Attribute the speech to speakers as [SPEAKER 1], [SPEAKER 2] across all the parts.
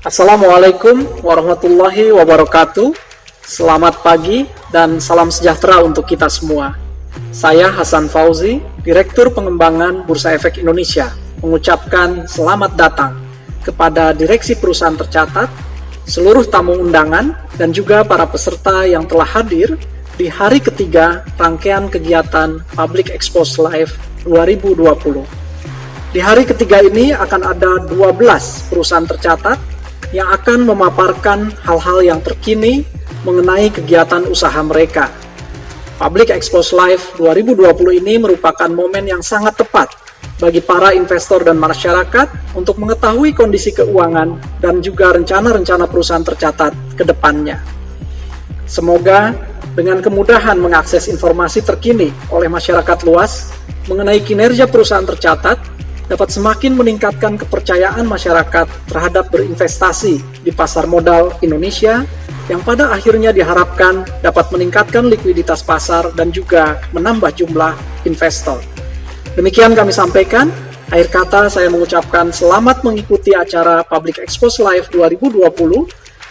[SPEAKER 1] Assalamualaikum warahmatullahi wabarakatuh. Selamat pagi dan salam sejahtera untuk kita semua. Saya Hasan Fauzi, Direktur Pengembangan Bursa Efek Indonesia, mengucapkan selamat datang kepada Direksi Perusahaan Tercatat, seluruh tamu undangan, dan juga para peserta yang telah hadir di hari ketiga rangkaian kegiatan Public Expose Live 2020. Di hari ketiga ini akan ada 12 perusahaan tercatat yang akan memaparkan hal-hal yang terkini mengenai kegiatan usaha mereka. Public Expose Live 2020 ini merupakan momen yang sangat tepat bagi para investor dan masyarakat untuk mengetahui kondisi keuangan dan juga rencana-rencana perusahaan tercatat ke depannya. Semoga dengan kemudahan mengakses informasi terkini oleh masyarakat luas mengenai kinerja perusahaan tercatat dapat semakin meningkatkan kepercayaan masyarakat terhadap berinvestasi di pasar modal Indonesia yang pada akhirnya diharapkan dapat meningkatkan likuiditas pasar dan juga menambah jumlah investor. Demikian kami sampaikan. Akhir kata saya mengucapkan selamat mengikuti acara Public Expose Live 2020.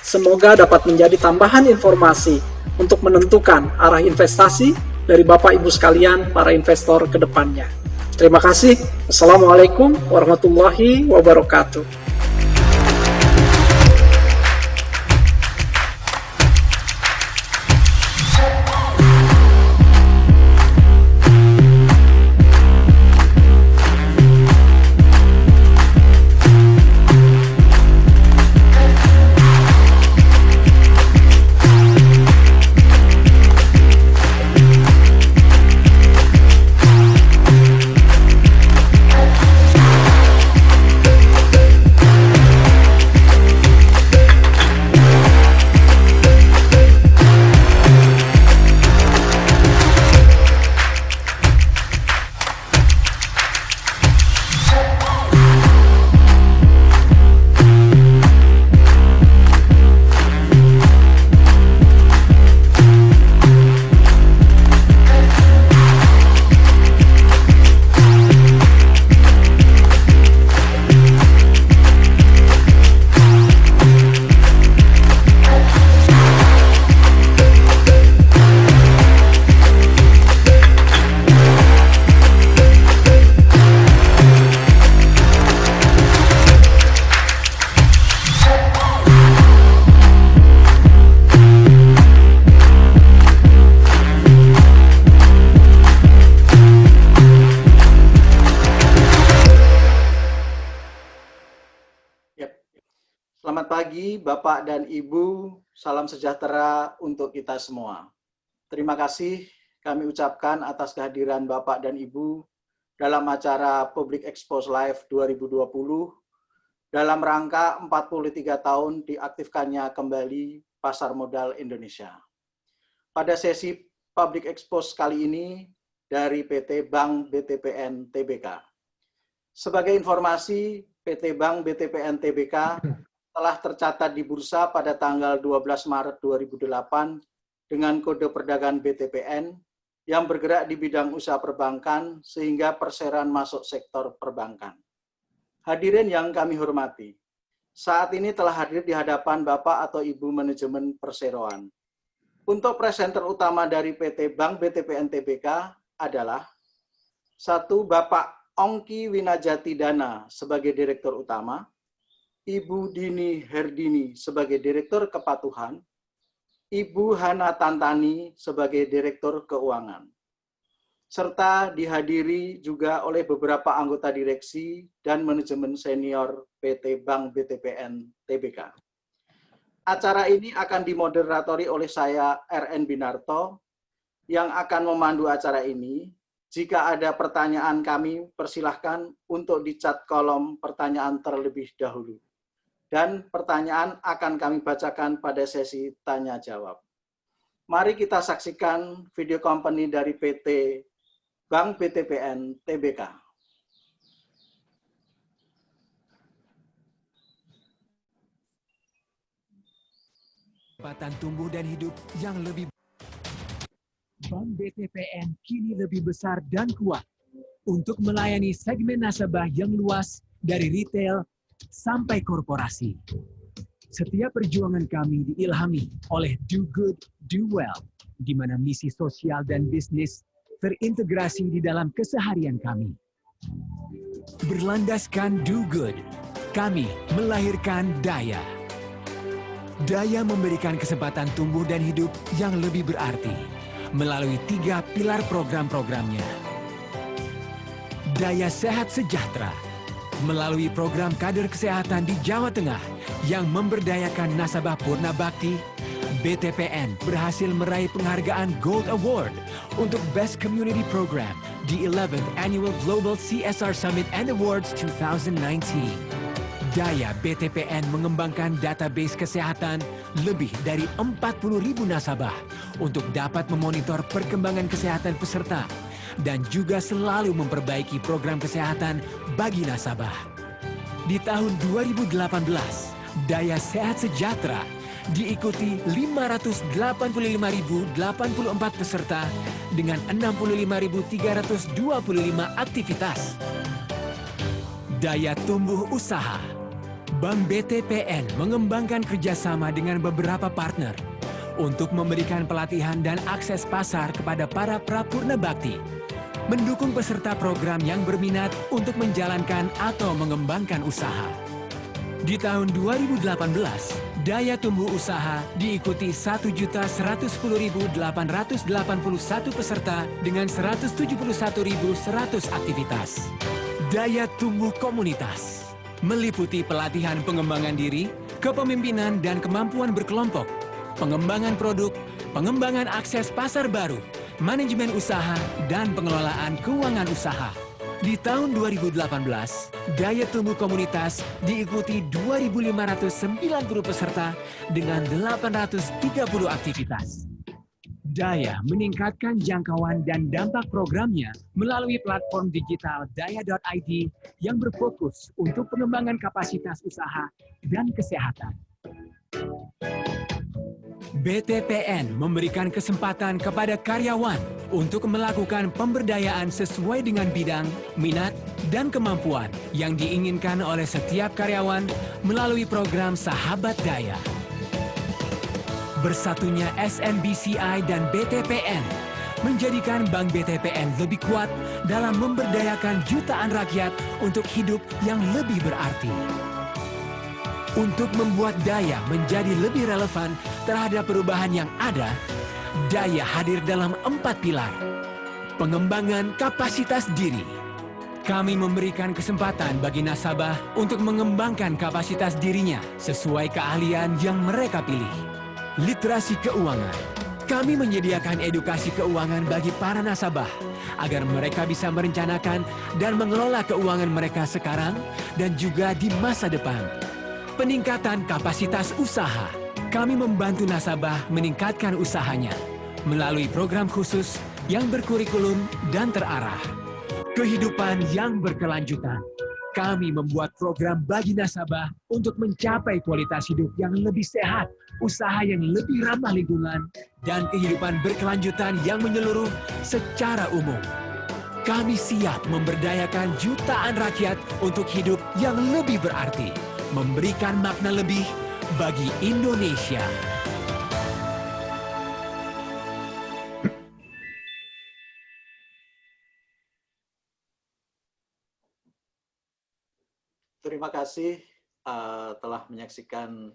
[SPEAKER 1] Semoga dapat menjadi tambahan informasi untuk menentukan arah investasi dari Bapak Ibu sekalian para investor ke depannya. Terima kasih. Assalamualaikum warahmatullahi wabarakatuh.
[SPEAKER 2] Selamat pagi Bapak dan Ibu, salam sejahtera untuk kita semua. Terima kasih kami ucapkan atas kehadiran Bapak dan Ibu dalam acara Public Expose Live 2020 dalam rangka 43 tahun diaktifkannya kembali pasar modal Indonesia. Pada sesi Public Expose kali ini dari PT Bank BTPN Tbk. Sebagai informasi, PT Bank BTPN Tbk telah tercatat di bursa pada tanggal 12 Maret 2008 dengan kode perdagangan BTPN yang bergerak di bidang usaha perbankan sehingga perseroan masuk sektor perbankan. Hadirin yang kami hormati, saat ini telah hadir di hadapan Bapak atau Ibu manajemen perseroan. Untuk presenter utama dari PT Bank BTPN Tbk adalah 1. Bapak Ongki Winajati Dana sebagai Direktur Utama, Ibu Dini Herdini sebagai Direktur Kepatuhan, Ibu Hana Tantani sebagai Direktur Keuangan, serta dihadiri juga oleh beberapa anggota direksi dan manajemen senior PT Bank BTPN Tbk. Acara ini akan dimoderatori oleh saya, RN Binarto, yang akan memandu acara ini. Jika ada pertanyaan kami, persilahkan untuk di-chat kolom pertanyaan terlebih dahulu. Dan pertanyaan akan kami bacakan pada sesi tanya-jawab. Mari kita saksikan video company dari PT Bank BTPN Tbk.
[SPEAKER 3] Kesempatan tumbuh dan hidup yang lebih. Bank BTPN kini lebih besar dan kuat untuk melayani segmen nasabah yang luas dari retail sampai korporasi. Setiap perjuangan kami diilhami oleh Do Good, Do Well, di mana misi sosial dan bisnis terintegrasi di dalam keseharian kami. Berlandaskan Do Good, kami melahirkan Daya. Daya memberikan kesempatan tumbuh dan hidup yang lebih berarti melalui 3 pilar program-programnya. Daya Sehat Sejahtera melalui program kader kesehatan di Jawa Tengah yang memberdayakan nasabah Purna Bakti, BTPN berhasil meraih penghargaan Gold Award untuk Best Community Program di 11th Annual Global CSR Summit and Awards 2019. Daya BTPN mengembangkan database kesehatan lebih dari 40.000 nasabah untuk dapat memonitor perkembangan kesehatan peserta dan juga selalu memperbaiki program kesehatan bagi nasabah. Di tahun 2018, Daya Sehat Sejahtera diikuti 585.084 peserta dengan 65.325 aktivitas. Daya Tumbuh Usaha. Bank BTPN mengembangkan kerjasama dengan beberapa partner untuk memberikan pelatihan dan akses pasar kepada para prapurna bakti, mendukung peserta program yang berminat untuk menjalankan atau mengembangkan usaha. Di tahun 2018, Daya Tumbuh Usaha diikuti 1.110.881 peserta dengan 171.100 aktivitas. Daya Tumbuh Komunitas meliputi pelatihan pengembangan diri, kepemimpinan dan kemampuan berkelompok, pengembangan produk, pengembangan akses pasar baru, manajemen usaha, dan pengelolaan keuangan usaha. Di tahun 2018, Daya Tumbuh Komunitas diikuti 2.590 peserta dengan 830 aktivitas. Daya meningkatkan jangkauan dan dampak programnya melalui platform digital daya.id yang berfokus untuk pengembangan kapasitas usaha dan kesehatan. BTPN memberikan kesempatan kepada karyawan untuk melakukan pemberdayaan sesuai dengan bidang, minat, dan kemampuan yang diinginkan oleh setiap karyawan melalui program Sahabat Daya. Bersatunya SMBCI dan BTPN menjadikan Bank BTPN lebih kuat dalam memberdayakan jutaan rakyat untuk hidup yang lebih berarti. Untuk membuat Daya menjadi lebih relevan terhadap perubahan yang ada, Daya hadir dalam 4 pilar. Pengembangan kapasitas diri. Kami memberikan kesempatan bagi nasabah untuk mengembangkan kapasitas dirinya sesuai keahlian yang mereka pilih. Literasi keuangan. Kami menyediakan edukasi keuangan bagi para nasabah agar mereka bisa merencanakan dan mengelola keuangan mereka sekarang dan juga di masa depan. Peningkatan kapasitas usaha. Kami membantu nasabah meningkatkan usahanya melalui program khusus yang berkurikulum dan terarah. Kehidupan yang berkelanjutan. Kami membuat program bagi nasabah untuk mencapai kualitas hidup yang lebih sehat, usaha yang lebih ramah lingkungan, dan kehidupan berkelanjutan yang menyeluruh secara umum. Kami siap memberdayakan jutaan rakyat untuk hidup yang lebih berarti, memberikan makna lebih bagi Indonesia.
[SPEAKER 2] Terima kasih telah menyaksikan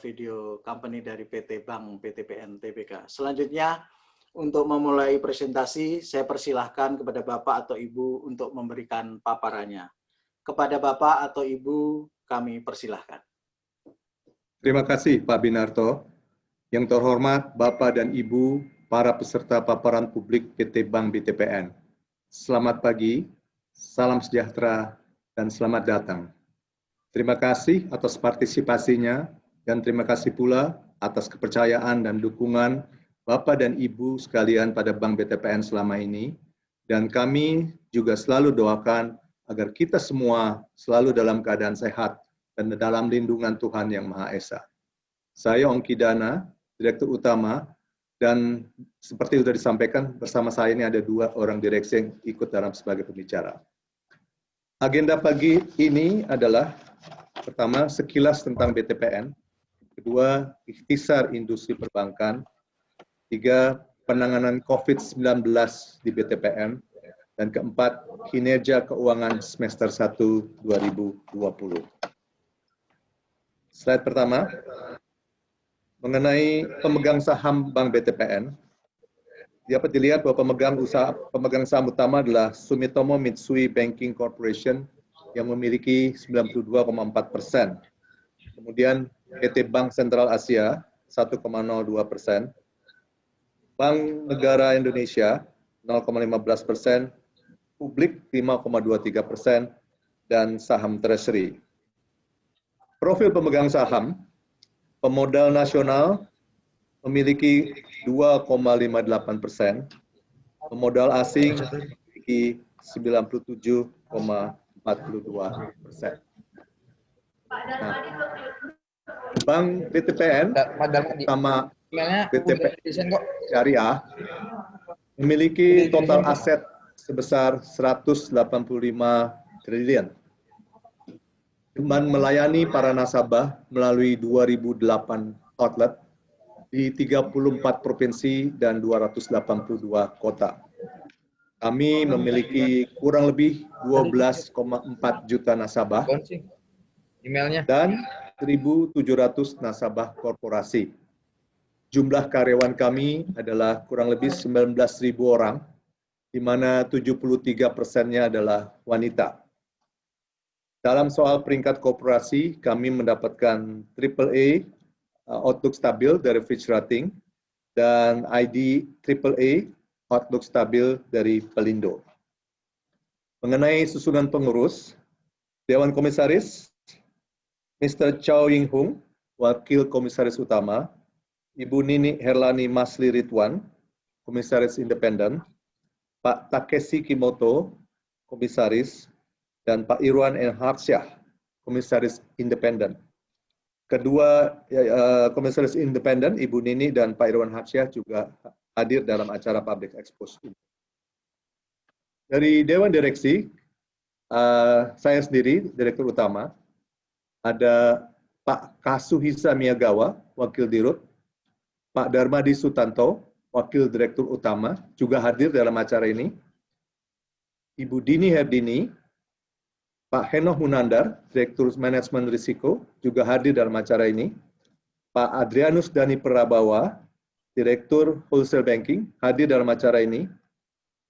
[SPEAKER 2] video company dari PT Bank BTPN Tbk. Selanjutnya, untuk memulai presentasi, saya persilahkan kepada Bapak atau Ibu untuk memberikan paparannya. Kepada Bapak atau Ibu, kami persilahkan.
[SPEAKER 4] Terima kasih Pak Binarto. Yang terhormat Bapak dan Ibu, para peserta paparan publik PT Bank BTPN. Selamat pagi, salam sejahtera, dan selamat datang. Terima kasih atas partisipasinya dan terima kasih pula atas kepercayaan dan dukungan Bapak dan Ibu sekalian pada Bank BTPN selama ini. Dan kami juga selalu doakan agar kita semua selalu dalam keadaan sehat dan dalam lindungan Tuhan Yang Maha Esa. Saya Ongki Dana, Direktur Utama, dan seperti sudah disampaikan, bersama saya ini ada 2 orang direksi yang ikut dalam sebagai pembicara. Agenda pagi ini adalah pertama sekilas tentang BTPN, kedua, ikhtisar industri perbankan, tiga, penanganan COVID-19 di BTPN, dan keempat, kinerja keuangan semester 1 2020. Slide pertama, mengenai pemegang saham Bank BTPN, dapat dilihat bahwa pemegang saham utama adalah Sumitomo Mitsui Banking Corporation yang memiliki 92,4%. Kemudian PT Bank Sentral Asia 1,02%, Bank Negara Indonesia 0,15%, Publik 5,23%, dan saham Treasury. Profil pemegang saham, pemodal nasional memiliki 2,58%, pemodal asing memiliki 97,42%. Nah, Bank BTPN sama BTPN Syariah memiliki total aset sebesar 185 triliun dan melayani para nasabah melalui 2008 outlet di 34 provinsi dan 282 kota. Kami memiliki kurang lebih 12,4 juta nasabah dan 1.700 nasabah korporasi. Jumlah karyawan kami adalah kurang lebih 19.000 orang, di mana 73%-nya adalah wanita. Dalam soal peringkat korporasi, kami mendapatkan AAA Outlook stabil dari Fitch Rating dan ID AAA Outlook stabil dari Pelindo. Mengenai susunan pengurus, Dewan Komisaris, Mr. Chow Ying Hung, Wakil Komisaris Utama, Ibu Nini Herlani Masli Ridwan, Komisaris Independen, Pak Takeshi Kimoto, Komisaris, dan Pak Irwan N. Harsyah, Komisaris Independen. Kedua Komisaris Independen, Ibu Nini dan Pak Irwan Harsyah juga hadir dalam acara Public Expose ini. Dari Dewan Direksi, saya sendiri, Direktur Utama, ada Pak Kasuhisa Miyagawa, Wakil Dirut, Pak Darmadi Sutanto, Wakil Direktur Utama, juga hadir dalam acara ini. Ibu Dini Herdini, Pak Henoh Munandar, Direktur Manajemen Risiko, juga hadir dalam acara ini. Pak Adrianus Dani Prabawa, Direktur Wholesale Banking, hadir dalam acara ini.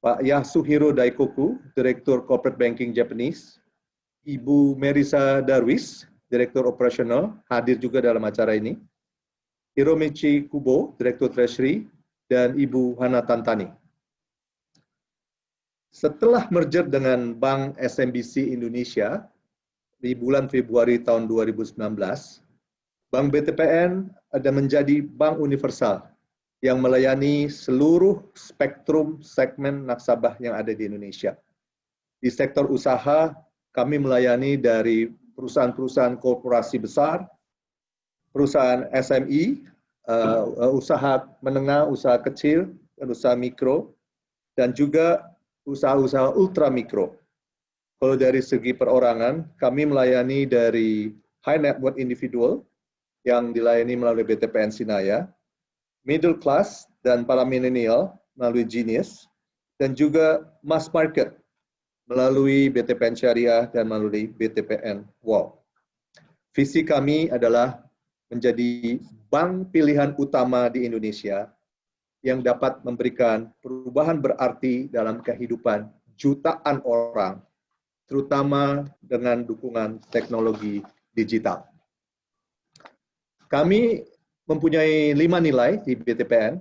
[SPEAKER 4] Pak Yasuhiro Daikoku, Direktur Corporate Banking Japanese. Ibu Merisa Darwis, Direktur Operasional, hadir juga dalam acara ini. Hiromichi Kubo, Direktur Treasury, dan Ibu Hana Tantani. Setelah merger dengan Bank SMBC Indonesia di bulan Februari tahun 2019, Bank BTPN ada menjadi bank universal yang melayani seluruh spektrum segmen nasabah yang ada di Indonesia. Di sektor usaha, kami melayani dari perusahaan-perusahaan korporasi besar, perusahaan SME, usaha menengah, usaha kecil, dan usaha mikro, dan juga usaha-usaha ultra mikro. Kalau dari segi perorangan, kami melayani dari high net worth individual yang dilayani melalui BTPN Sinaya, middle class dan para milenial melalui Genius, dan juga mass market melalui BTPN Syariah dan melalui BTPN Wow. Visi kami adalah menjadi bank pilihan utama di Indonesia yang dapat memberikan perubahan berarti dalam kehidupan jutaan orang, terutama dengan dukungan teknologi digital. Kami mempunyai 5 nilai di BTPN,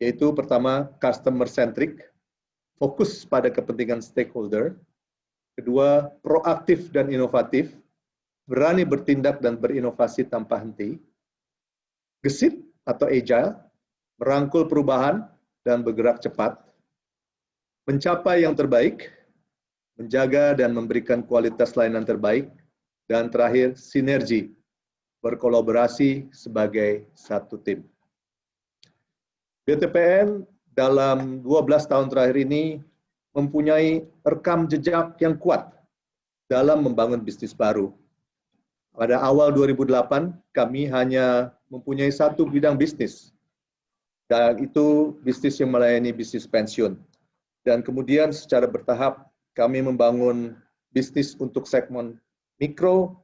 [SPEAKER 4] yaitu pertama, customer centric, fokus pada kepentingan stakeholder. Kedua, proaktif dan inovatif, berani bertindak dan berinovasi tanpa henti. Gesit atau agile, merangkul perubahan dan bergerak cepat. Mencapai yang terbaik, menjaga dan memberikan kualitas layanan terbaik. Dan terakhir, sinergi, berkolaborasi sebagai satu tim. BTPN dalam 12 tahun terakhir ini mempunyai rekam jejak yang kuat dalam membangun bisnis baru. Pada awal 2008, kami hanya mempunyai satu bidang bisnis, dan itu bisnis yang melayani bisnis pensiun. Dan kemudian secara bertahap kami membangun bisnis untuk segmen mikro,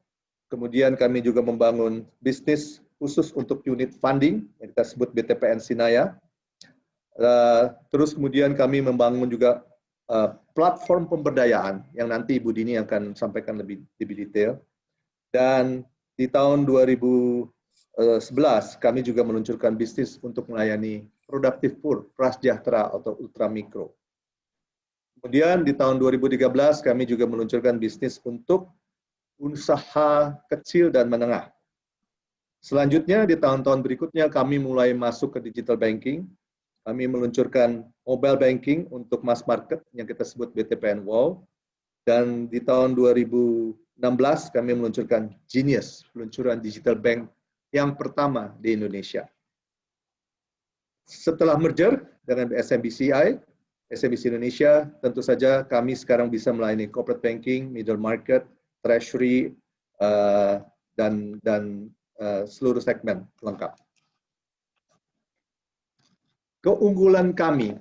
[SPEAKER 4] kemudian kami juga membangun bisnis khusus untuk unit funding, yang kita sebut BTPN Sinaya. Terus kemudian kami membangun juga platform pemberdayaan, yang nanti Ibu Dini akan sampaikan lebih detail. Dan di tahun 2011 kami juga meluncurkan bisnis untuk melayani produktif poor, prasejahtera atau ultra mikro. Kemudian di tahun 2013 kami juga meluncurkan bisnis untuk usaha kecil dan menengah. Selanjutnya di tahun-tahun berikutnya kami mulai masuk ke digital banking. Kami meluncurkan mobile banking untuk mass market yang kita sebut BTPN Wow. Dan di tahun 2016 kami meluncurkan Genius, peluncuran digital bank yang pertama di Indonesia. Setelah merger dengan SMBCI Indonesia, tentu saja kami sekarang bisa melayani corporate banking, middle market, treasury, dan seluruh segmen lengkap. Keunggulan kami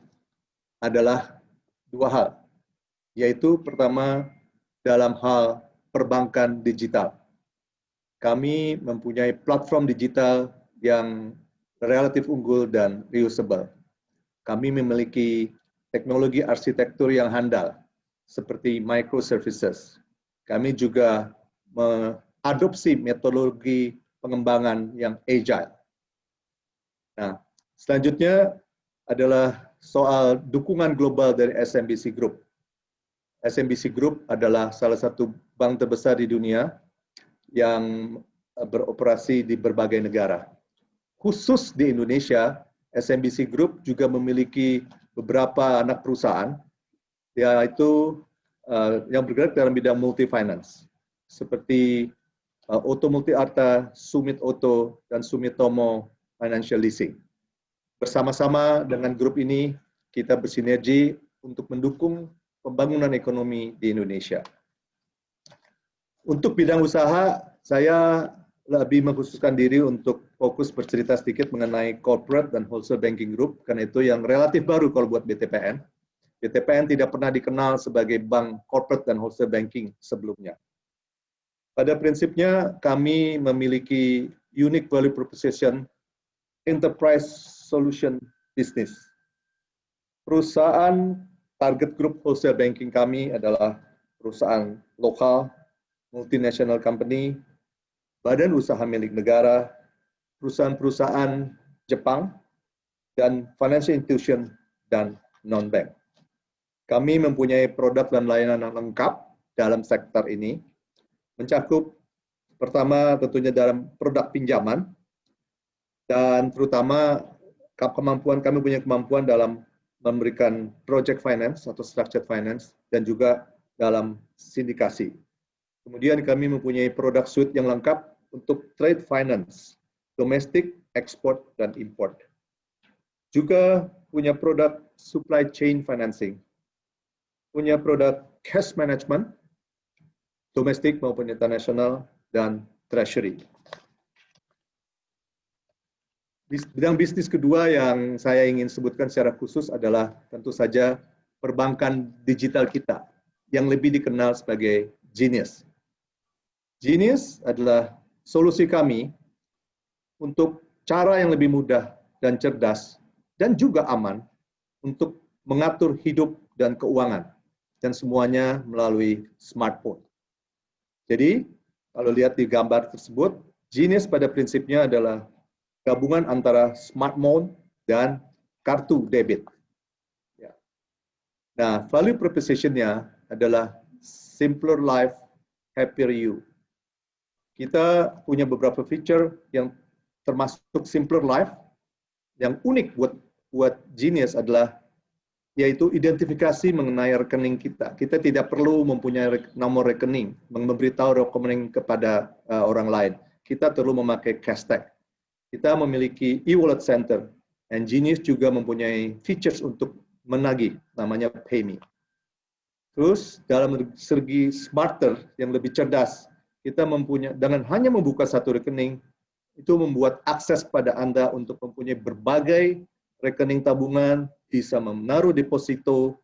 [SPEAKER 4] adalah dua hal, yaitu pertama dalam hal perbankan digital. Kami mempunyai platform digital yang relatif unggul dan reusable. Kami memiliki teknologi arsitektur yang handal, seperti microservices. Kami juga mengadopsi metodologi pengembangan yang agile. Nah, selanjutnya adalah soal dukungan global dari SMBC Group. SMBC Group adalah salah satu bank terbesar di dunia yang beroperasi di berbagai negara. Khusus di Indonesia, SMBC Group juga memiliki beberapa anak perusahaan, yaitu yang bergerak dalam bidang multi-finance, seperti Auto Multi Arta, Sumit Auto, dan Sumitomo Financial Leasing. Bersama-sama dengan grup ini, kita bersinergi untuk mendukung pembangunan ekonomi di Indonesia. Untuk bidang usaha, saya lebih mengkhususkan diri untuk fokus bercerita sedikit mengenai corporate dan wholesale banking group, karena itu yang relatif baru kalau buat BTPN. BTPN tidak pernah dikenal sebagai bank corporate dan wholesale banking sebelumnya. Pada prinsipnya, kami memiliki unique value proposition enterprise solution business. Perusahaan target grup wholesale banking kami adalah perusahaan lokal, multinational company, badan usaha milik negara, perusahaan-perusahaan Jepang, dan financial institution dan non-bank. Kami mempunyai produk dan layanan yang lengkap dalam sektor ini, mencakup pertama tentunya dalam produk pinjaman, dan terutama kami punya kemampuan dalam memberikan project finance atau structured finance, dan juga dalam sindikasi. Kemudian kami mempunyai produk suite yang lengkap untuk trade finance, domestic, ekspor, dan import. Juga punya produk supply chain financing, punya produk cash management, domestik maupun internasional, dan treasury. Bidang bisnis kedua yang saya ingin sebutkan secara khusus adalah tentu saja perbankan digital kita, yang lebih dikenal sebagai Genius. Genius adalah solusi kami untuk cara yang lebih mudah dan cerdas dan juga aman untuk mengatur hidup dan keuangan, dan semuanya melalui smartphone. Jadi, kalau lihat di gambar tersebut, Genius pada prinsipnya adalah gabungan antara smartphone dan kartu debit. Ya. Nah, value proposition-nya adalah simpler life, happier you. Kita punya beberapa feature yang termasuk simpler life. Yang unik buat Genius adalah yaitu identifikasi mengenai rekening kita. Kita tidak perlu mempunyai nomor rekening, memberitahu rekening kepada orang lain. Kita perlu memakai cashtag. Kita memiliki e-wallet center, and Genius juga mempunyai features untuk menagih, namanya PayMe. Terus dalam segi smarter yang lebih cerdas, kita dengan hanya membuka satu rekening, itu membuat akses pada Anda untuk mempunyai berbagai rekening tabungan, bisa menaruh deposito,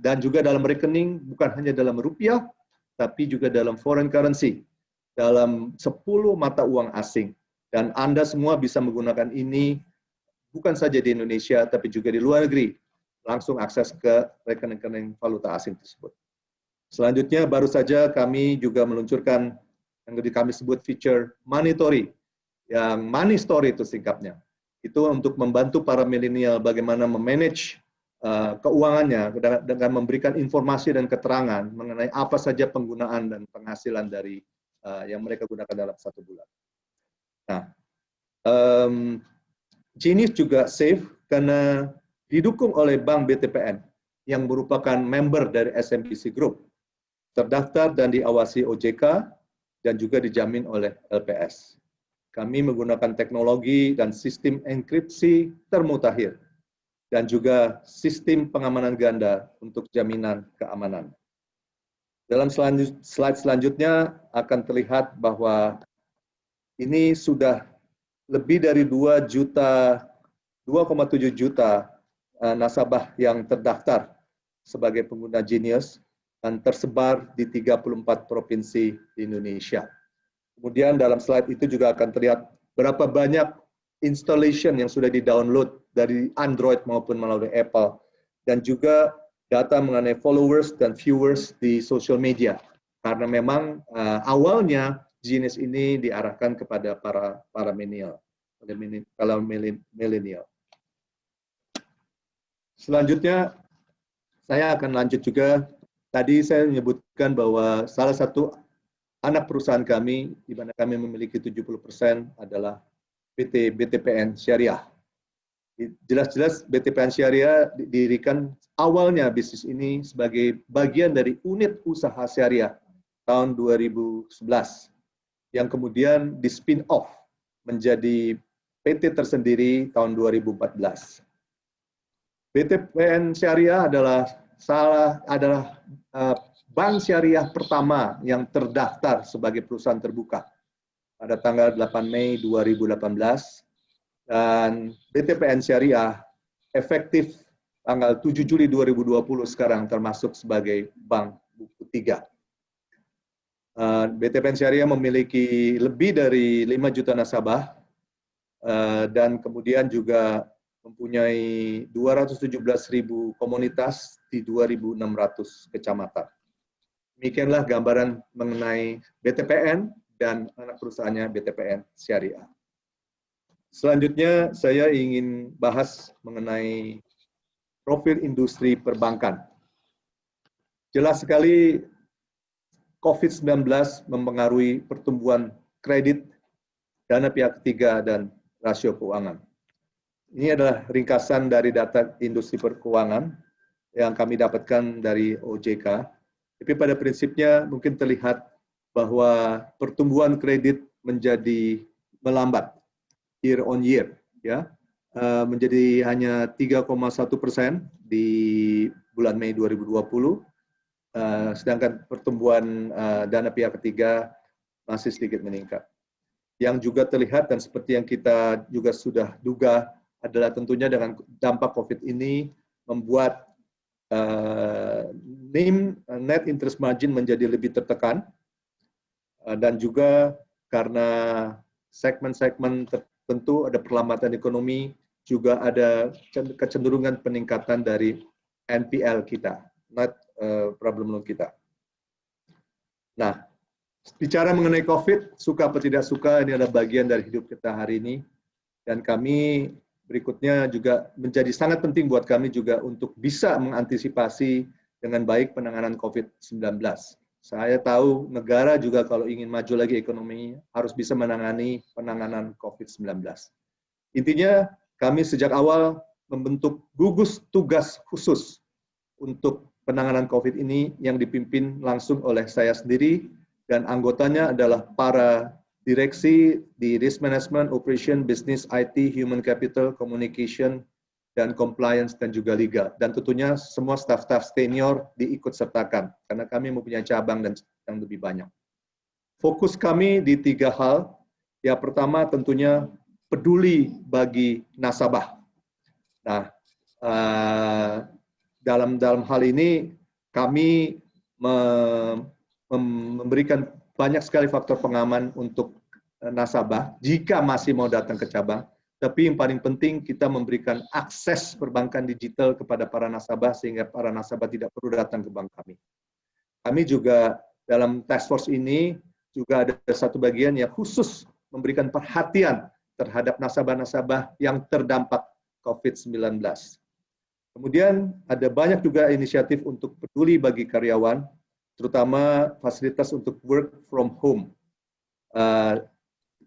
[SPEAKER 4] dan juga dalam rekening bukan hanya dalam rupiah, tapi juga dalam foreign currency, dalam 10 mata uang asing. Dan Anda semua bisa menggunakan ini bukan saja di Indonesia, tapi juga di luar negeri. Langsung akses ke rekening-rekening valuta asing tersebut. Selanjutnya, baru saja kami juga meluncurkan yang kami sebut feature Money Story, yang Money Story itu singkatnya. Itu untuk membantu para milenial bagaimana memanage keuangannya dengan memberikan informasi dan keterangan mengenai apa saja penggunaan dan penghasilan dari yang mereka gunakan dalam satu bulan. Nah, Genius juga safe karena didukung oleh Bank BTPN yang merupakan member dari SMBC Group, terdaftar dan diawasi OJK dan juga dijamin oleh LPS. Kami menggunakan teknologi dan sistem enkripsi termutakhir dan juga sistem pengamanan ganda untuk jaminan keamanan. Dalam slide selanjutnya akan terlihat bahwa ini sudah lebih dari 2,7 juta nasabah yang terdaftar sebagai pengguna Genius dan tersebar di 34 provinsi di Indonesia. Kemudian dalam slide itu juga akan terlihat berapa banyak installation yang sudah di-download dari Android maupun melalui Apple, dan juga data mengenai followers dan viewers di social media. Karena memang awalnya Genius ini diarahkan kepada para milenial. Selanjutnya, saya akan lanjut juga. Tadi saya menyebutkan bahwa salah satu anak perusahaan kami, di mana kami memiliki 70% adalah PT BTPN Syariah. Jelas-jelas BTPN Syariah didirikan awalnya bisnis ini sebagai bagian dari unit usaha syariah tahun 2011 yang kemudian di spin off menjadi PT tersendiri tahun 2014. BTPN Syariah adalah bank syariah pertama yang terdaftar sebagai perusahaan terbuka pada tanggal 8 Mei 2018, dan BTPN Syariah efektif tanggal 7 Juli 2020 sekarang termasuk sebagai bank buku 3. BTPN Syariah memiliki lebih dari 5 juta nasabah dan kemudian juga mempunyai 217.000 komunitas di 2.600 kecamatan. Demikianlah gambaran mengenai BTPN dan anak perusahaannya BTPN Syariah. Selanjutnya saya ingin bahas mengenai profil industri perbankan. Jelas sekali COVID-19 mempengaruhi pertumbuhan kredit, dana pihak ketiga, dan rasio keuangan. Ini adalah ringkasan dari data industri perkeuangan yang kami dapatkan dari OJK. Tapi pada prinsipnya mungkin terlihat bahwa pertumbuhan kredit menjadi melambat year on year, ya, menjadi hanya 3,1% di bulan Mei 2020, sedangkan pertumbuhan dana pihak ketiga masih sedikit meningkat. Yang juga terlihat dan seperti yang kita juga sudah duga adalah tentunya dengan dampak COVID ini membuat NIM, net interest margin, menjadi lebih tertekan, dan juga karena segmen-segmen tertentu ada perlambatan ekonomi, juga ada kecenderungan peningkatan dari NPL kita, net problem loan kita. Nah, bicara mengenai COVID, suka atau tidak suka, ini adalah bagian dari hidup kita hari ini, dan kami berikutnya juga menjadi sangat penting buat kami juga untuk bisa mengantisipasi dengan baik penanganan COVID-19. Saya tahu negara juga kalau ingin maju lagi ekonomi harus bisa menangani penanganan COVID-19. Intinya kami sejak awal membentuk gugus tugas khusus untuk penanganan COVID ini yang dipimpin langsung oleh saya sendiri, dan anggotanya adalah para direksi di Risk Management, Operation, Business, IT, Human Capital, Communication, dan Compliance, dan juga Legal. Dan tentunya semua staff-staff senior diikut sertakan, karena kami mempunyai cabang dan yang lebih banyak. fokus kami di 3 hal. Yang pertama tentunya peduli bagi nasabah. Nah, dalam hal ini kami memberikan banyak sekali faktor pengaman untuk nasabah jika masih mau datang ke cabang. Tapi yang paling penting kita memberikan akses perbankan digital kepada para nasabah sehingga para nasabah tidak perlu datang ke bank kami. Kami juga dalam task force ini juga ada satu bagian yang khusus memberikan perhatian terhadap nasabah-nasabah yang terdampak COVID-19. Kemudian ada banyak juga inisiatif untuk peduli bagi karyawan, terutama fasilitas untuk work from home.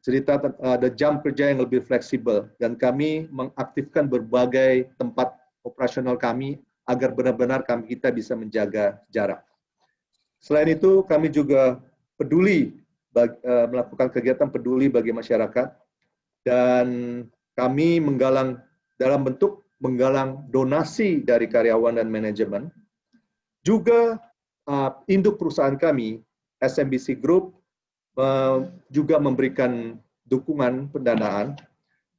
[SPEAKER 4] Cerita ada jam kerja yang lebih fleksibel, dan kami mengaktifkan berbagai tempat operasional kami agar benar-benar kita bisa menjaga jarak. Selain itu, kami juga peduli melakukan kegiatan peduli bagi masyarakat, dan kami dalam bentuk menggalang donasi dari karyawan dan manajemen. Juga induk perusahaan kami, SMBC Group, juga memberikan dukungan pendanaan,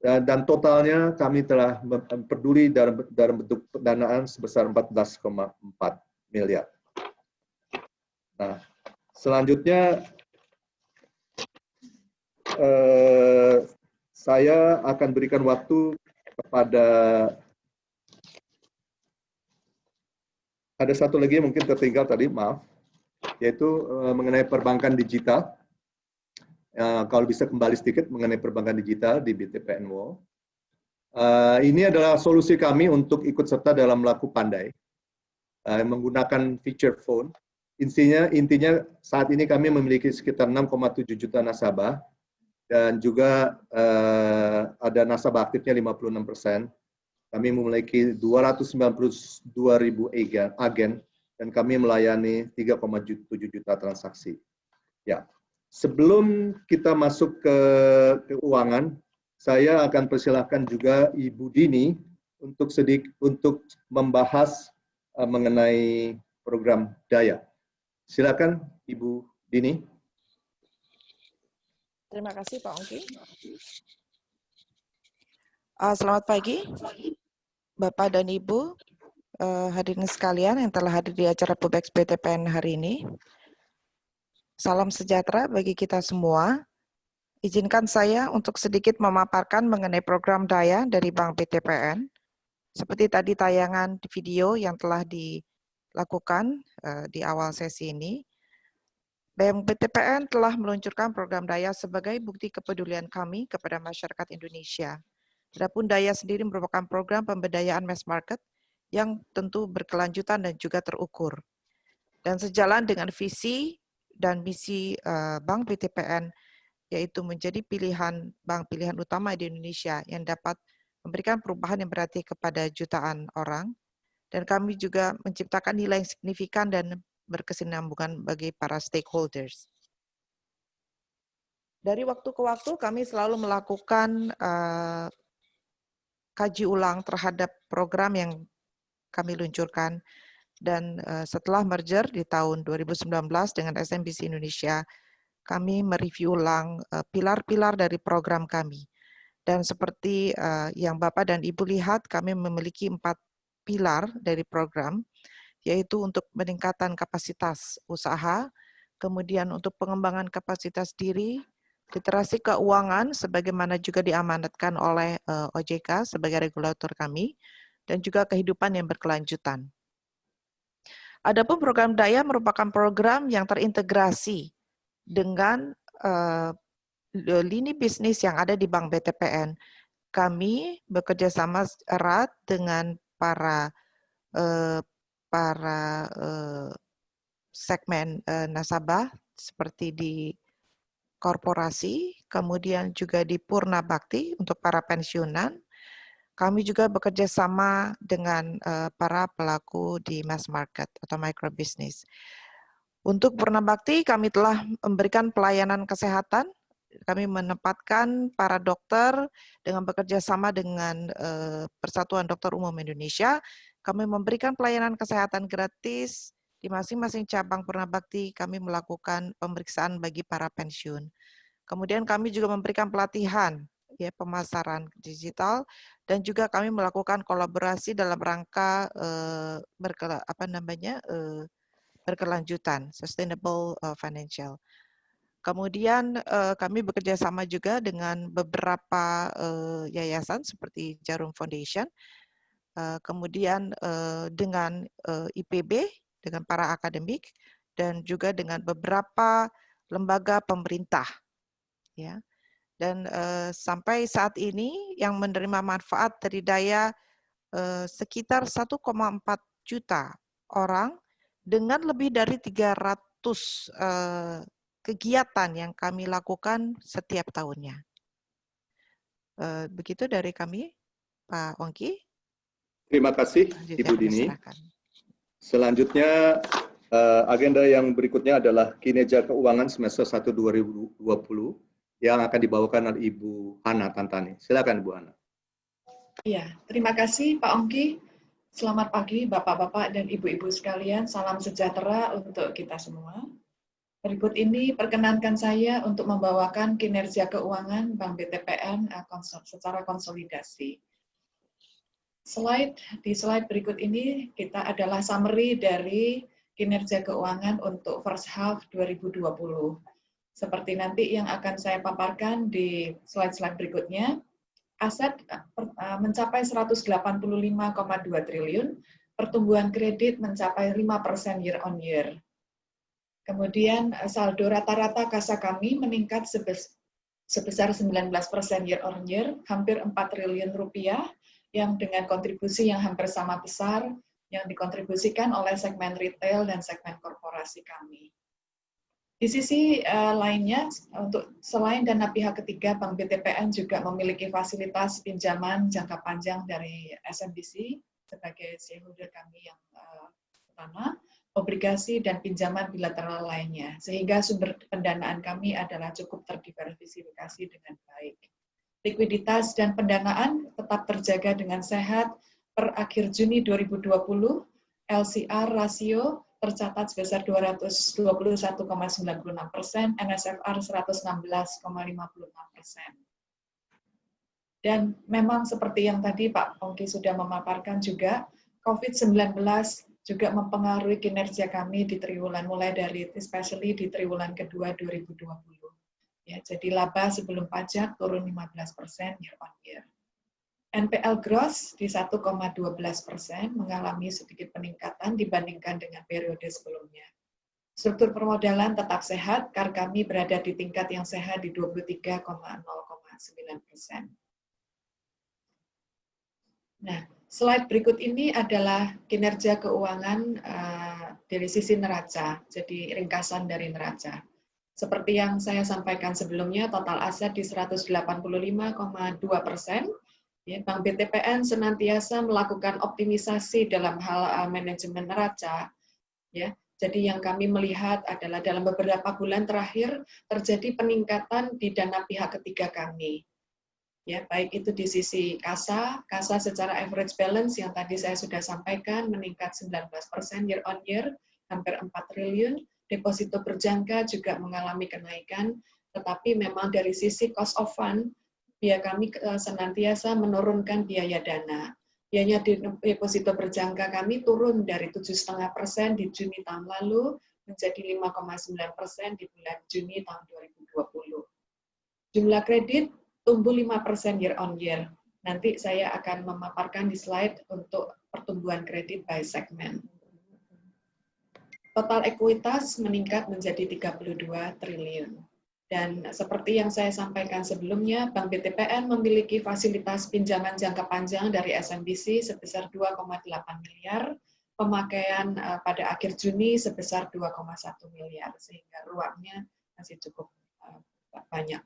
[SPEAKER 4] dan totalnya kami telah peduli dalam bentuk pendanaan sebesar 14,4 miliar. Nah, selanjutnya saya akan berikan waktu kepada, ada satu lagi yang mungkin tertinggal tadi, maaf, yaitu mengenai perbankan digital. Kalau bisa kembali sedikit mengenai perbankan digital di BTPN World. Ini adalah solusi kami untuk ikut serta dalam laku pandai, menggunakan feature phone. Intinya saat ini kami memiliki sekitar 6,7 juta nasabah, dan juga ada nasabah aktifnya 56%. Kami memiliki 292.000 agen, dan kami melayani 3,7 juta transaksi. Ya. Sebelum kita masuk ke keuangan, saya akan persilahkan juga Ibu Dini untuk membahas mengenai program Daya. Silakan Ibu Dini.
[SPEAKER 5] Terima kasih Pak Ongki. Selamat pagi Bapak dan Ibu hadirin sekalian yang telah hadir di acara PUBEX BTPN hari ini. Salam sejahtera bagi kita semua. Izinkan saya untuk sedikit memaparkan mengenai program Daya dari Bank BTPN. Seperti tadi tayangan video yang telah dilakukan di awal sesi ini, Bank BTPN telah meluncurkan program Daya sebagai bukti kepedulian kami kepada masyarakat Indonesia. Adapun Daya sendiri merupakan program pemberdayaan mass market yang tentu berkelanjutan dan juga terukur. Dan sejalan dengan visi dan misi Bank BTPN, yaitu menjadi bank pilihan utama di Indonesia yang dapat memberikan perubahan yang berarti kepada jutaan orang. Dan kami juga menciptakan nilai yang signifikan dan berkesinambungan bagi para stakeholders. Dari waktu ke waktu kami selalu melakukan kaji ulang terhadap program yang kami luncurkan, dan setelah merger di tahun 2019 dengan SMBC Indonesia, kami mereview ulang pilar-pilar dari program kami. Dan seperti yang Bapak dan Ibu lihat, kami memiliki 4 pilar dari program, yaitu untuk peningkatan kapasitas usaha, kemudian untuk pengembangan kapasitas diri, literasi keuangan sebagaimana juga diamanatkan oleh OJK sebagai regulator kami, dan juga kehidupan yang berkelanjutan. Adapun program Daya merupakan program yang terintegrasi dengan lini bisnis yang ada di Bank BTPN. Kami bekerja sama erat dengan para segmen nasabah seperti di korporasi, kemudian juga di Purna Bakti untuk para pensiunan. Kami juga bekerja sama dengan para pelaku di mass market atau micro business. Untuk Purna Bakti, kami telah memberikan pelayanan kesehatan. Kami menempatkan para dokter dengan bekerja sama dengan Persatuan Dokter Umum Indonesia. Kami memberikan pelayanan kesehatan gratis Di masing-masing cabang Purnabakti kami melakukan pemeriksaan bagi para pensiun. Kemudian kami juga memberikan pelatihan ya pemasaran digital dan juga kami melakukan kolaborasi dalam rangka berkelanjutan, sustainable financial. Kemudian kami bekerja sama juga dengan beberapa yayasan seperti Jarum Foundation, kemudian dengan IPB, dengan para akademik, dan juga dengan beberapa lembaga pemerintah. Ya. Dan sampai saat ini yang menerima manfaat dari daya sekitar 1,4 juta orang dengan lebih dari 300 kegiatan yang kami lakukan setiap tahunnya. Begitu dari kami, Pak Ongki.
[SPEAKER 4] Terima kasih, Ibu Dini. Selanjutnya, agenda yang berikutnya adalah kinerja keuangan semester 1 2020 yang akan dibawakan oleh Ibu Hana Tantani. Silakan, Bu Hana.
[SPEAKER 6] Ya, terima kasih Pak Ongki. Selamat pagi Bapak-Bapak dan Ibu-Ibu sekalian. Salam sejahtera untuk kita semua. Berikut ini perkenankan saya untuk membawakan kinerja keuangan Bank BTPN secara konsolidasi. Di slide berikut ini kita adalah summary dari kinerja keuangan untuk first half 2020. Seperti nanti yang akan saya paparkan di slide-slide berikutnya, aset mencapai 185,2 triliun, pertumbuhan kredit mencapai 5% year on year. Kemudian saldo rata-rata kasa kami meningkat sebesar 19% year on year, hampir 4 triliun rupiah, yang dengan kontribusi yang hampir sama besar yang dikontribusikan oleh segmen retail dan segmen korporasi kami. Di sisi lainnya, untuk selain dana pihak ketiga, Bank BTPN juga memiliki fasilitas pinjaman jangka panjang dari SMBC sebagai shareholder kami yang utama, obligasi dan pinjaman bilateral lainnya, sehingga sumber pendanaan kami adalah cukup terdiversifikasi dengan baik. Likuiditas dan pendanaan tetap terjaga dengan sehat. Per akhir Juni 2020, LCR rasio tercatat sebesar 221,96%, NSFR 116,56%. Dan memang seperti yang tadi Pak Ongki sudah memaparkan juga, COVID-19 juga mempengaruhi kinerja kami di triwulan, mulai dari especially di triwulan kedua 2020. Ya, jadi laba sebelum pajak turun 15% year on year. NPL gross di 1,12% mengalami sedikit peningkatan dibandingkan dengan periode sebelumnya. Struktur permodalan tetap sehat, CAR kami berada di tingkat yang sehat di 23,09%. Nah, slide berikut ini adalah kinerja keuangan dari sisi neraca, jadi ringkasan dari neraca. Seperti yang saya sampaikan sebelumnya, total aset di 185,2%. Ya, Bank BTPN senantiasa melakukan optimisasi dalam hal manajemen neraca. Ya, jadi yang kami melihat adalah dalam beberapa bulan terakhir terjadi peningkatan di dana pihak ketiga kami. Ya, baik itu di sisi kasa secara average balance yang tadi saya sudah sampaikan meningkat 19% year on year, hampir 4 triliun. Deposito berjangka juga mengalami kenaikan, tetapi memang dari sisi cost of fund, kami senantiasa menurunkan biaya dana. Biaya deposito berjangka kami turun dari 7,5% di Juni tahun lalu menjadi 5,9% di bulan Juni tahun 2020. Jumlah kredit tumbuh 5% year on year. Nanti saya akan memaparkan di slide untuk pertumbuhan kredit by segment. Total ekuitas meningkat menjadi 32 triliun. Dan seperti yang saya sampaikan sebelumnya, Bank BTPN memiliki fasilitas pinjaman jangka panjang dari SMBC sebesar 2,8 miliar, pemakaian pada akhir Juni sebesar 2,1 miliar, sehingga ruangnya masih cukup banyak.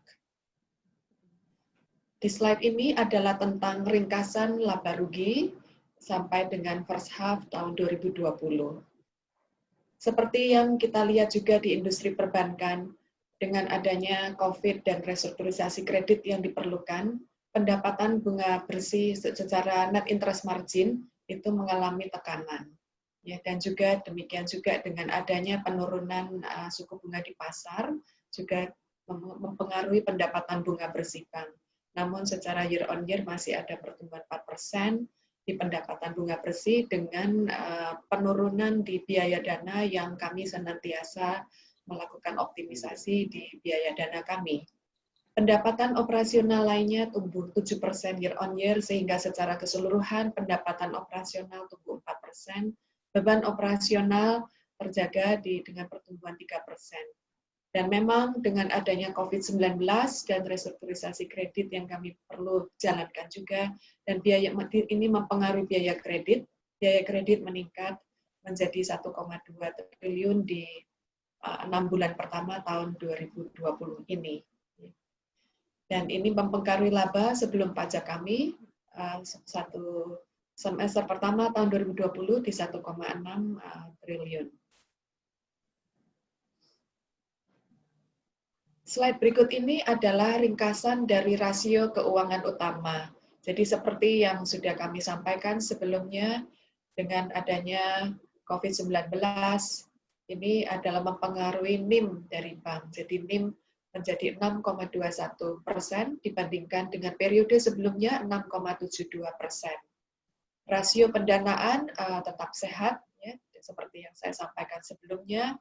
[SPEAKER 6] Di slide ini adalah tentang ringkasan laba rugi sampai dengan first half tahun 2020. Seperti yang kita lihat juga di industri perbankan, dengan adanya COVID dan restrukturisasi kredit yang diperlukan, pendapatan bunga bersih secara net interest margin itu mengalami tekanan. Ya, dan juga demikian juga dengan adanya penurunan suku bunga di pasar juga mempengaruhi pendapatan bunga bersih bank. Namun secara year on year masih ada pertumbuhan 4% di pendapatan bunga bersih dengan penurunan di biaya dana yang kami senantiasa melakukan optimisasi di biaya dana kami. Pendapatan operasional lainnya tumbuh 7% year on year sehingga secara keseluruhan pendapatan operasional tumbuh 4%. Beban operasional terjaga dengan pertumbuhan 3%. Dan memang dengan adanya COVID-19 dan restrukturisasi kredit yang kami perlu jalankan juga, dan biaya ini mempengaruhi biaya kredit meningkat menjadi 1,2 triliun di 6 bulan pertama tahun 2020 ini. Dan ini mempengaruhi laba sebelum pajak kami, satu semester pertama tahun 2020 di 1,6 triliun. Slide berikut ini adalah ringkasan dari rasio keuangan utama. Jadi seperti yang sudah kami sampaikan sebelumnya, dengan adanya COVID-19, ini adalah mempengaruhi NIM dari bank. Jadi NIM menjadi 6,21% dibandingkan dengan periode sebelumnya 6,72%. Rasio pendanaan tetap sehat, ya, seperti yang saya sampaikan sebelumnya,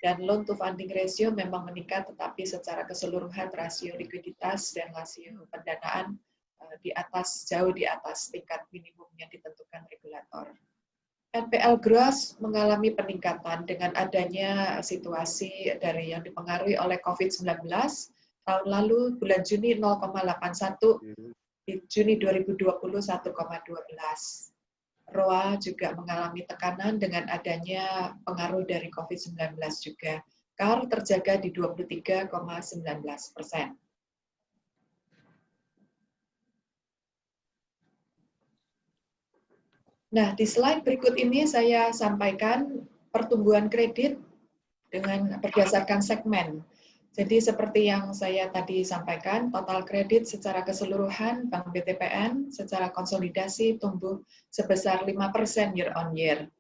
[SPEAKER 6] dan loan to funding ratio memang meningkat, tetapi secara keseluruhan rasio likuiditas dan rasio pendanaan jauh di atas tingkat minimum yang ditentukan regulator. NPL gross mengalami peningkatan dengan adanya situasi dari yang dipengaruhi oleh COVID-19. Tahun lalu bulan Juni 0,81, di Juni 2020 1,12. ROA juga mengalami tekanan dengan adanya pengaruh dari COVID-19 juga. CAR terjaga di 23,19%. Nah, di slide berikut ini saya sampaikan pertumbuhan kredit dengan berdasarkan segmen. Jadi seperti yang saya tadi sampaikan, total kredit secara keseluruhan Bank BTPN secara konsolidasi tumbuh sebesar 5% year on year.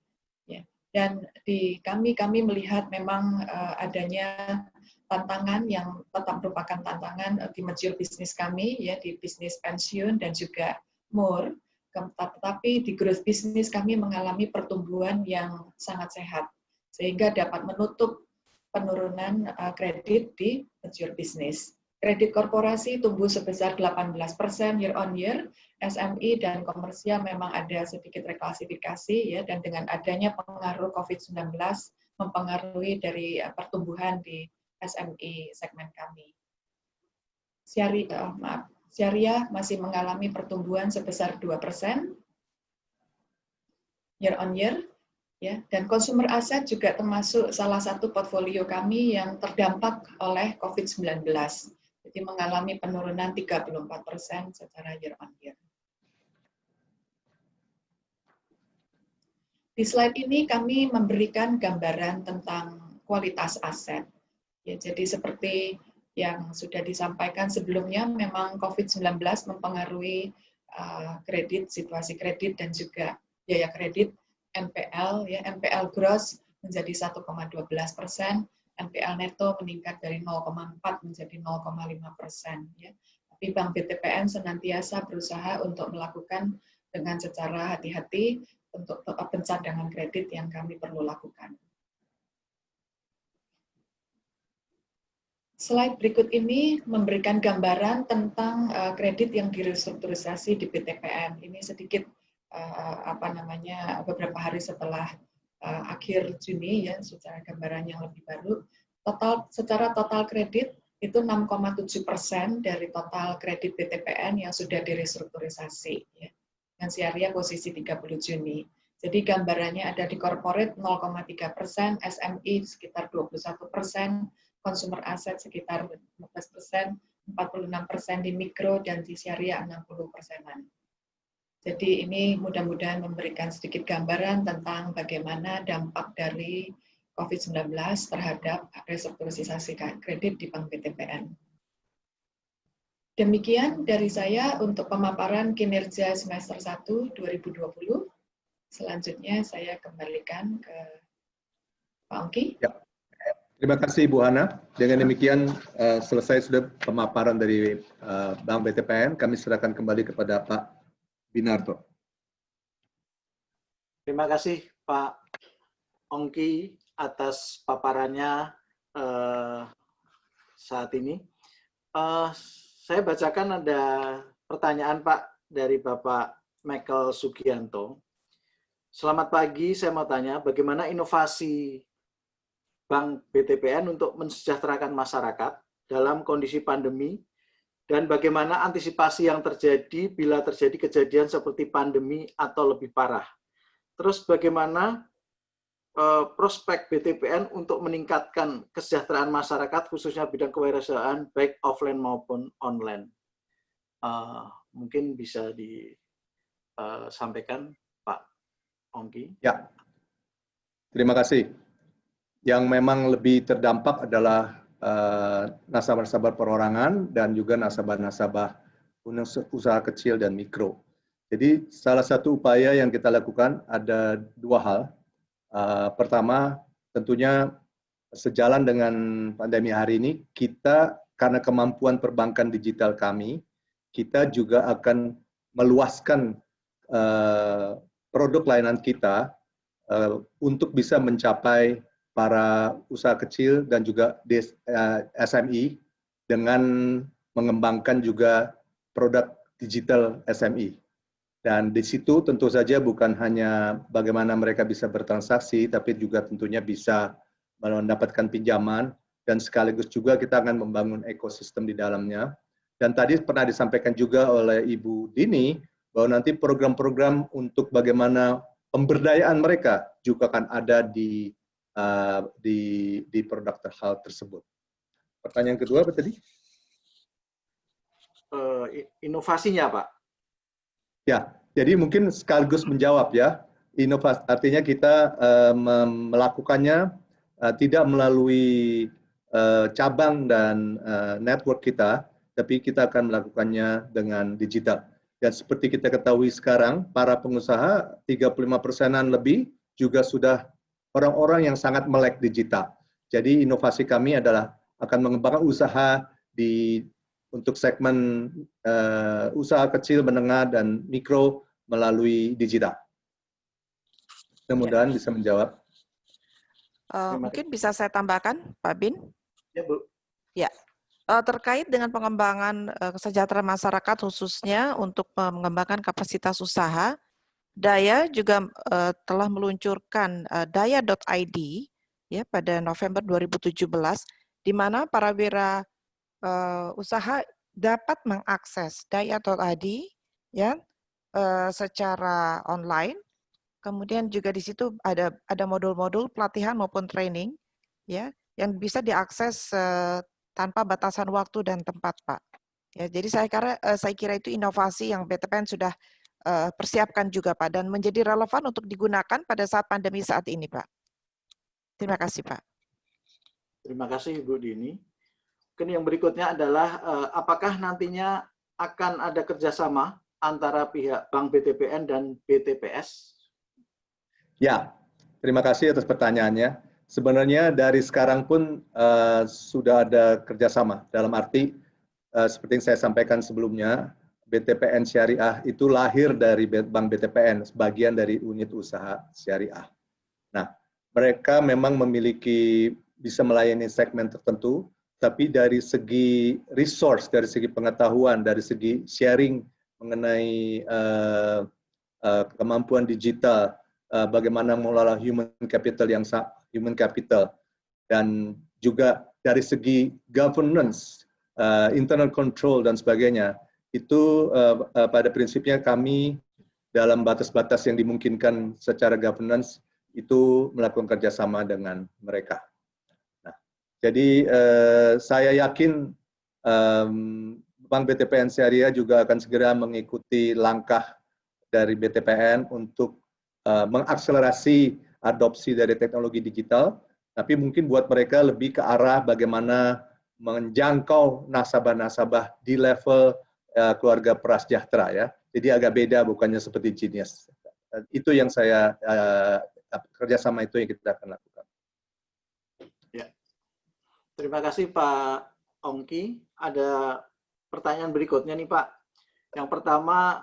[SPEAKER 6] Ya. Dan di kami melihat memang adanya tantangan yang tetap merupakan tantangan di mature bisnis kami, ya, di bisnis pensiun dan juga MUR. Tetapi di growth bisnis kami mengalami pertumbuhan yang sangat sehat, sehingga dapat menutup penurunan kredit di mature business. Kredit korporasi tumbuh sebesar 18% year on year, SME dan komersial memang ada sedikit reklasifikasi, ya, dan dengan adanya pengaruh COVID-19 mempengaruhi dari pertumbuhan di SME segmen kami. Syariah masih mengalami pertumbuhan sebesar 2% year on year. Ya, dan consumer asset juga termasuk salah satu portfolio kami yang terdampak oleh COVID-19. Jadi mengalami penurunan 34% secara year on year. Di slide ini kami memberikan gambaran tentang kualitas aset. Ya, jadi seperti yang sudah disampaikan sebelumnya, memang COVID-19 mempengaruhi kredit, situasi kredit dan juga biaya kredit. NPL, ya, NPL gross menjadi 1,12%, NPL neto meningkat dari 0,4 menjadi 0,5%. Ya. Tapi Bank BTPN senantiasa berusaha untuk melakukan dengan secara hati-hati untuk pencadangan kredit yang kami perlu lakukan. Slide berikut ini memberikan gambaran tentang kredit yang direstrukturisasi di BTPN. Ini sedikit beberapa hari setelah akhir Juni, ya, secara gambaran yang lebih baru. Secara total kredit itu 6,7% dari total kredit BTPN yang sudah direstrukturisasi, ya. Dan syariah posisi 30 Juni. Jadi gambarannya ada di corporate 0,3%, SME sekitar 21%, consumer asset sekitar 15%, 46% di mikro, dan di syariah 60%-an. Jadi ini mudah-mudahan memberikan sedikit gambaran tentang bagaimana dampak dari COVID-19 terhadap restrukturisasi kredit di Bank BTPN. Demikian dari saya untuk pemaparan kinerja semester 1 2020. Selanjutnya saya kembalikan ke Pak Ongki.
[SPEAKER 4] Ya. Terima kasih Bu Hana. Dengan demikian selesai sudah pemaparan dari Bank BTPN. Kami serahkan kembali kepada Pak Binarto.
[SPEAKER 2] Terima kasih Pak Ongki atas paparannya saat ini. Saya bacakan ada pertanyaan Pak dari Bapak Michael Sugianto. Selamat pagi, saya mau tanya bagaimana inovasi Bank BTPN untuk mensejahterakan masyarakat dalam kondisi pandemi dan bagaimana antisipasi yang terjadi bila terjadi kejadian seperti pandemi atau lebih parah. Terus bagaimana prospek BTPN untuk meningkatkan kesejahteraan masyarakat khususnya bidang kewirausahaan baik offline maupun online. Mungkin bisa disampaikan Pak Ongki.
[SPEAKER 4] Ya, terima kasih. Yang memang lebih terdampak adalah nasabah-nasabah perorangan dan juga nasabah-nasabah usaha kecil dan mikro. Jadi salah satu upaya yang kita lakukan ada dua hal. Pertama, tentunya sejalan dengan pandemi hari ini, kita karena kemampuan perbankan digital kami, kita juga akan meluaskan produk layanan kita untuk bisa mencapai para usaha kecil dan juga SME dengan mengembangkan juga produk digital SME. Dan di situ tentu saja bukan hanya bagaimana mereka bisa bertransaksi, tapi juga tentunya bisa mendapatkan pinjaman, dan sekaligus juga kita akan membangun ekosistem di dalamnya. Dan tadi pernah disampaikan juga oleh Ibu Dini, bahwa nanti program-program untuk bagaimana pemberdayaan mereka juga akan ada di produk hal tersebut. Pertanyaan kedua apa tadi?
[SPEAKER 2] Inovasinya, Pak.
[SPEAKER 4] Ya, jadi mungkin sekaligus menjawab ya. Inovasi artinya kita melakukannya tidak melalui cabang dan network kita, tapi kita akan melakukannya dengan digital. Dan seperti kita ketahui sekarang, para pengusaha 35%-an lebih juga sudah orang-orang yang sangat melek digital. Jadi inovasi kami adalah akan mengembangkan usaha untuk segmen usaha kecil, menengah, dan mikro melalui digital. Mudah-mudahan bisa menjawab.
[SPEAKER 5] Mungkin bisa saya tambahkan, Pak Bin?
[SPEAKER 2] Ya, Bu.
[SPEAKER 5] Ya. Terkait dengan pengembangan kesejahteraan masyarakat khususnya untuk mengembangkan kapasitas usaha, Daya juga telah meluncurkan daya.id ya pada November 2017, di mana para wira usaha dapat mengakses daya.id ya secara online. Kemudian juga di situ ada modul-modul pelatihan maupun training ya yang bisa diakses tanpa batasan waktu dan tempat, Pak. Ya, jadi saya kira itu inovasi yang BTPN sudah persiapkan juga, Pak, dan menjadi relevan untuk digunakan pada saat pandemi saat ini, Pak. Terima kasih, Pak.
[SPEAKER 2] Terima kasih, Ibu Dini. Mungkin yang berikutnya adalah apakah nantinya akan ada kerjasama antara pihak Bank BTPN dan BTPS?
[SPEAKER 4] Ya, terima kasih atas pertanyaannya. Sebenarnya dari sekarang pun sudah ada kerjasama, dalam arti seperti yang saya sampaikan sebelumnya, BTPN Syariah itu lahir dari Bank BTPN, sebagian dari unit usaha syariah. Nah, mereka memang bisa melayani segmen tertentu, tapi dari segi resource, dari segi pengetahuan, dari segi sharing mengenai kemampuan digital, bagaimana mengelola human capital, dan juga dari segi governance, internal control dan sebagainya. Itu pada prinsipnya kami dalam batas-batas yang dimungkinkan secara governance itu melakukan kerjasama dengan mereka. Nah, jadi saya yakin Bank BTPN Syariah juga akan segera mengikuti langkah dari BTPN untuk mengakselerasi adopsi dari teknologi digital, tapi mungkin buat mereka lebih ke arah bagaimana menjangkau nasabah-nasabah di level keluarga prasejahtera ya. Jadi agak beda, bukannya seperti Genius itu yang saya kerjasama itu yang kita akan lakukan.
[SPEAKER 2] Ya. Terima kasih Pak Ongki. Ada pertanyaan berikutnya nih Pak. Yang pertama,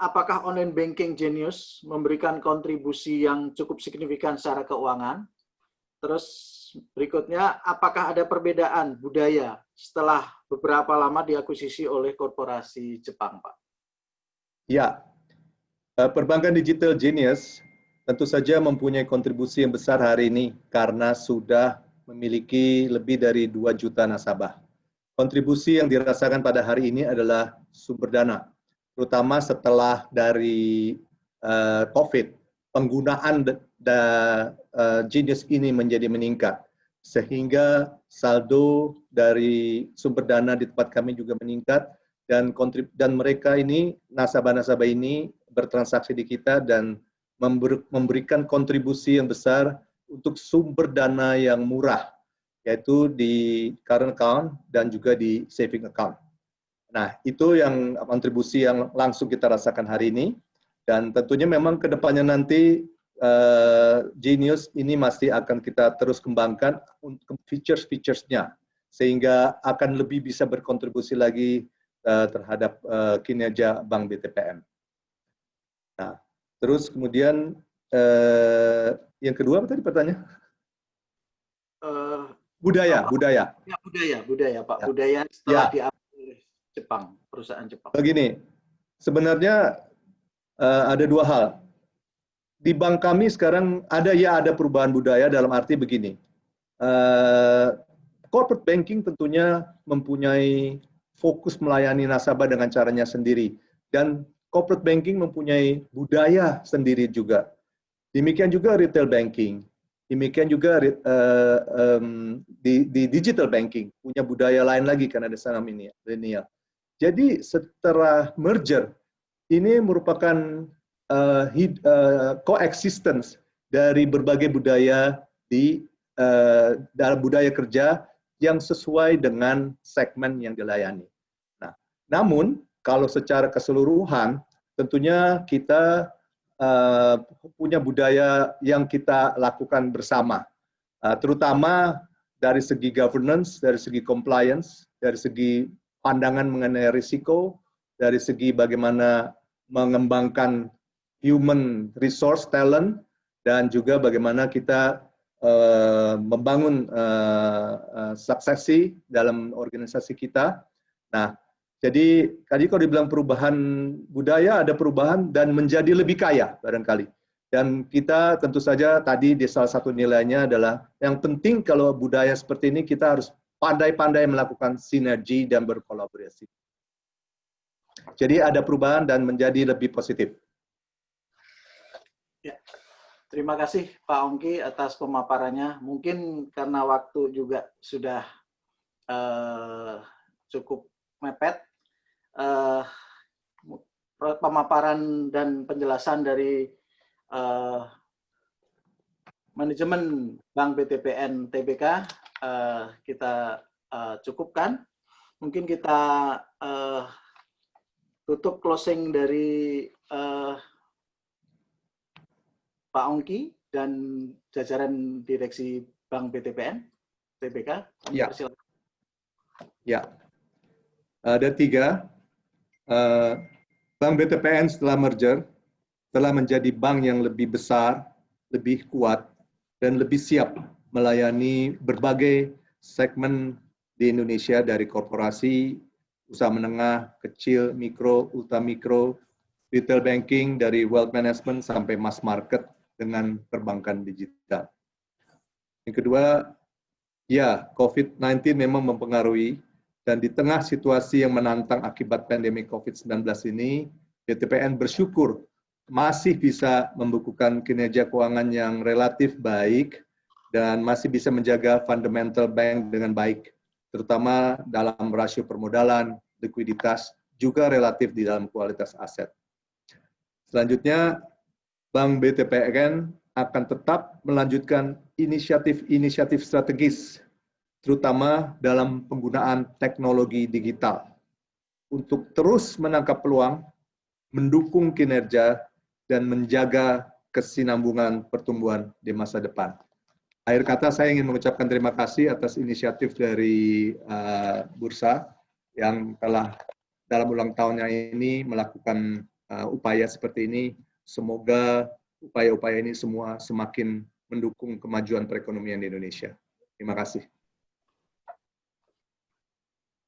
[SPEAKER 2] apakah online banking Genius memberikan kontribusi yang cukup signifikan secara keuangan? Terus berikutnya, apakah ada perbedaan budaya setelah beberapa lama diakuisisi oleh korporasi Jepang, Pak?
[SPEAKER 4] Ya, perbankan digital Genius tentu saja mempunyai kontribusi yang besar hari ini karena sudah memiliki lebih dari 2 juta nasabah. Kontribusi yang dirasakan pada hari ini adalah sumber dana, terutama setelah dari COVID, penggunaan Genius ini menjadi meningkat, sehingga saldo dari sumber dana di tempat kami juga meningkat, dan mereka ini, nasabah-nasabah ini bertransaksi di kita dan memberikan kontribusi yang besar untuk sumber dana yang murah, yaitu di current account dan juga di saving account. Nah, itu yang kontribusi yang langsung kita rasakan hari ini, dan tentunya memang ke depannya nanti Genius ini masih akan kita terus kembangkan untuk features-featuresnya, sehingga akan lebih bisa berkontribusi lagi terhadap kinerja Bank BTPN. Nah, terus kemudian yang kedua apa tadi pertanyaan? Budaya.
[SPEAKER 2] Ya, budaya Pak. Ya. Budaya setelah diambil oleh Jepang, perusahaan Jepang.
[SPEAKER 4] Begini, sebenarnya ada 2 hal. Di bank kami sekarang ada perubahan budaya dalam arti begini. Corporate banking tentunya mempunyai fokus melayani nasabah dengan caranya sendiri. Dan corporate banking mempunyai budaya sendiri juga. Demikian juga retail banking. Demikian juga di digital banking, punya budaya lain lagi karena ada sana milenial. Jadi setelah merger, ini merupakan coexistence dari berbagai budaya dalam budaya kerja yang sesuai dengan segmen yang dilayani. Nah, namun kalau secara keseluruhan, tentunya kita punya budaya yang kita lakukan bersama, terutama dari segi governance, dari segi compliance, dari segi pandangan mengenai risiko, dari segi bagaimana mengembangkan human resource talent, dan juga bagaimana kita membangun suksesi dalam organisasi kita. Nah, jadi tadi kalau dibilang perubahan budaya, ada perubahan dan menjadi lebih kaya barangkali. Dan kita tentu saja tadi di salah satu nilainya adalah yang penting kalau budaya seperti ini kita harus pandai-pandai melakukan sinergi dan berkolaborasi. Jadi ada perubahan dan menjadi lebih positif.
[SPEAKER 2] Ya. Terima kasih Pak Ongki atas pemaparannya. Mungkin karena waktu juga sudah cukup mepet, pemaparan dan penjelasan dari manajemen Bank BTPN Tbk kita cukupkan. Mungkin kita tutup closing dari Pak Ongki dan jajaran direksi Bank BTPN Tbk.
[SPEAKER 4] Ya. Ya. Ada 3. Bank BTPN setelah merger telah menjadi bank yang lebih besar, lebih kuat, dan lebih siap melayani berbagai segmen di Indonesia dari korporasi, usaha menengah, kecil, mikro, ultramikro, retail banking, dari wealth management sampai mass market dengan perbankan digital. Yang kedua, ya, COVID-19 memang mempengaruhi, dan di tengah situasi yang menantang akibat pandemi COVID-19 ini, BTPN bersyukur masih bisa membukukan kinerja keuangan yang relatif baik dan masih bisa menjaga fundamental bank dengan baik, terutama dalam rasio permodalan, likuiditas, juga relatif di dalam kualitas aset. Selanjutnya, Bank BTPN akan tetap melanjutkan inisiatif-inisiatif strategis, terutama dalam penggunaan teknologi digital, untuk terus menangkap peluang, mendukung kinerja, dan menjaga kesinambungan pertumbuhan di masa depan. Akhir kata, saya ingin mengucapkan terima kasih atas inisiatif dari Bursa yang telah dalam ulang tahunnya ini melakukan upaya seperti ini. Semoga upaya-upaya ini semua semakin mendukung kemajuan perekonomian di Indonesia. Terima kasih.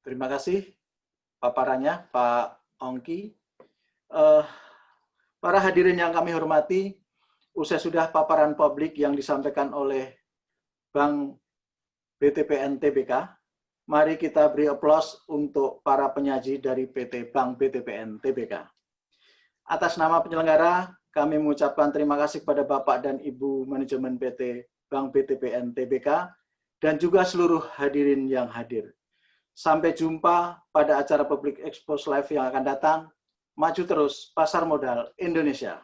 [SPEAKER 2] Terima kasih paparannya, Pak Ongki. Para hadirin yang kami hormati, usai sudah paparan publik yang disampaikan oleh Bank BTPN Tbk, mari kita beri aplaus untuk para penyaji dari PT Bank BTPN Tbk. Atas nama penyelenggara, kami mengucapkan terima kasih kepada Bapak dan Ibu Manajemen PT Bank BTPN Tbk dan juga seluruh hadirin yang hadir. Sampai jumpa pada acara Public Expose Live yang akan datang. Maju terus pasar modal Indonesia.